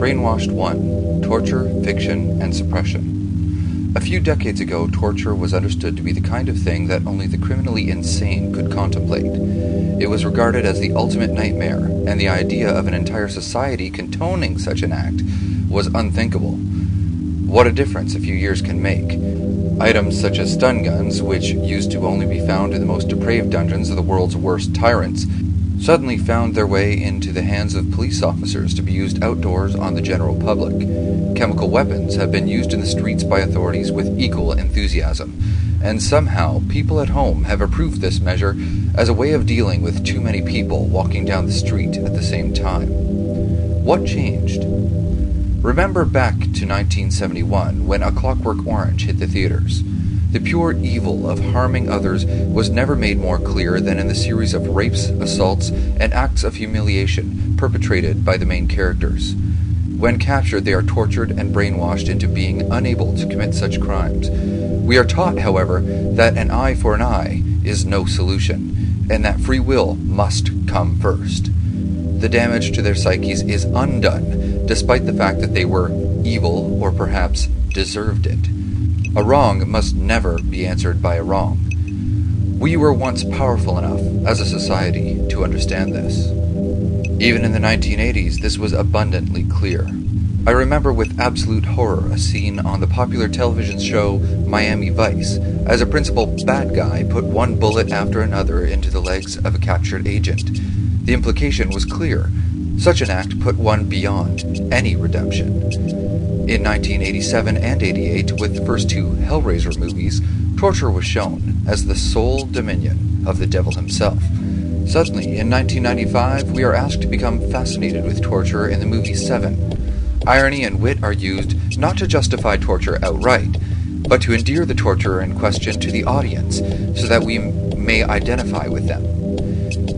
Brainwashed 1. Torture, Fiction, and Suppression. A few decades ago, torture was understood to be the kind of thing that only the criminally insane could contemplate. It was regarded as the ultimate nightmare, and the idea of an entire society condoning such an act was unthinkable. What a difference a few years can make. Items such as stun guns, which used to only be found in the most depraved dungeons of the world's worst tyrants, suddenly found their way into the hands of police officers to be used outdoors on the general public. Chemical weapons have been used in the streets by authorities with equal enthusiasm, and somehow people at home have approved this measure as a way of dealing with too many people walking down the street at the same time. What changed? Remember back to 1971, when A Clockwork Orange hit the theaters. The pure evil of harming others was never made more clear than in the series of rapes, assaults, and acts of humiliation perpetrated by the main characters. When captured, they are tortured and brainwashed into being unable to commit such crimes. We are taught, however, that an eye for an eye is no solution, and that free will must come first. The damage to their psyches is undone, despite the fact that they were evil or perhaps deserved it. A wrong must never be answered by a wrong. We were once powerful enough as a society to understand this. Even in the 1980s, this was abundantly clear. I remember with absolute horror a scene on the popular television show Miami Vice, as a principal bad guy put one bullet after another into the legs of a captured agent. The implication was clear. Such an act put one beyond any redemption. In 1987 and 88, with the first two Hellraiser movies, torture was shown as the sole dominion of the devil himself. Suddenly, in 1995, we are asked to become fascinated with torture in the movie Seven. Irony and wit are used not to justify torture outright, but to endear the torturer in question to the audience so that we may identify with them.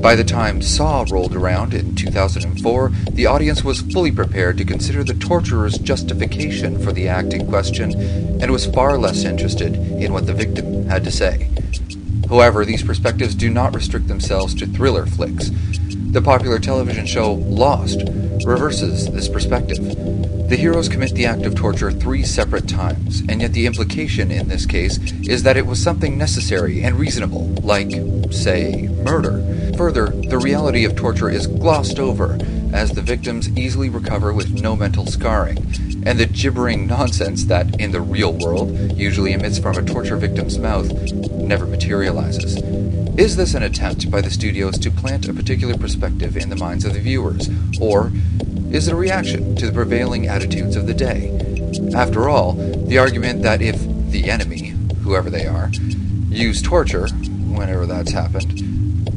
By the time Saw rolled around in 2004, the audience was fully prepared to consider the torturer's justification for the act in question, and was far less interested in what the victim had to say. However, these perspectives do not restrict themselves to thriller flicks. The popular television show Lost reverses this perspective. The heroes commit the act of torture 3 separate times, and yet the implication in this case is that it was something necessary and reasonable, like, say, murder. Further, the reality of torture is glossed over, as the victims easily recover with no mental scarring, and the gibbering nonsense that, in the real world, usually emits from a torture victim's mouth, never materializes. Is this an attempt by the studios to plant a particular perspective in the minds of the viewers, or is it a reaction to the prevailing attitudes of the day? After all, the argument that if the enemy, whoever they are, use torture, whenever that's happened,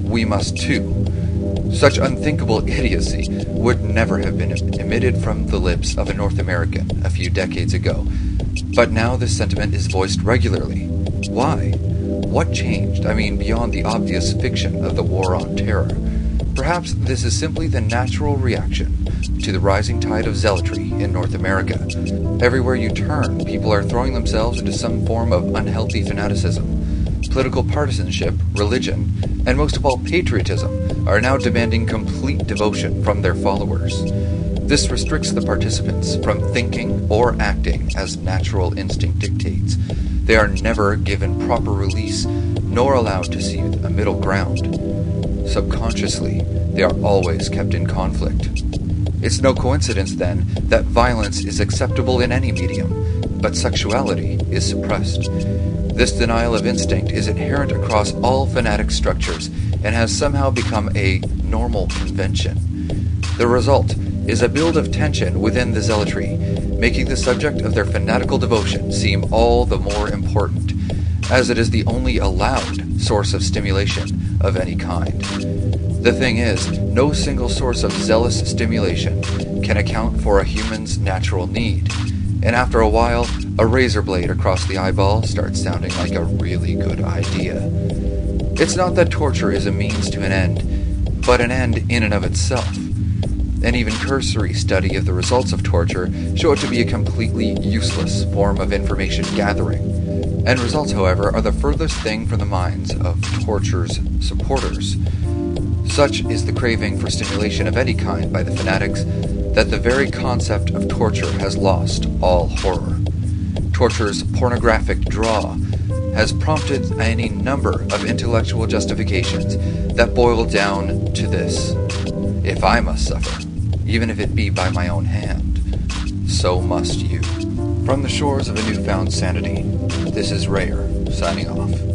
we must too. Such unthinkable idiocy would never have been emitted from the lips of a North American a few decades ago. But now this sentiment is voiced regularly. Why? What changed? I mean, beyond the obvious fiction of the war on terror. Perhaps this is simply the natural reaction to the rising tide of zealotry in North America. Everywhere you turn, people are throwing themselves into some form of unhealthy fanaticism. Political partisanship, religion, and most of all patriotism are now demanding complete devotion from their followers. This restricts the participants from thinking or acting as natural instinct dictates. They are never given proper release, nor allowed to see a middle ground. Subconsciously, they are always kept in conflict. It's no coincidence, then, that violence is acceptable in any medium, but sexuality is suppressed. This denial of instinct is inherent across all fanatic structures and has somehow become a normal convention. The result is a build of tension within the zealotry, making the subject of their fanatical devotion seem all the more important, as it is the only allowed source of stimulation of any kind. The thing is, no single source of zealous stimulation can account for a human's natural need, and after a while, a razor blade across the eyeball starts sounding like a really good idea. It's not that torture is a means to an end, but an end in and of itself. An even cursory study of the results of torture show it to be a completely useless form of information gathering. End results, however, are the furthest thing from the minds of torture's supporters. Such is the craving for stimulation of any kind by the fanatics, that the very concept of torture has lost all horror. Torture's pornographic draw has prompted any number of intellectual justifications that boil down to this: if I must suffer, even if it be by my own hand, so must you. From the shores of a newfound sanity, this is Wrayer, signing off.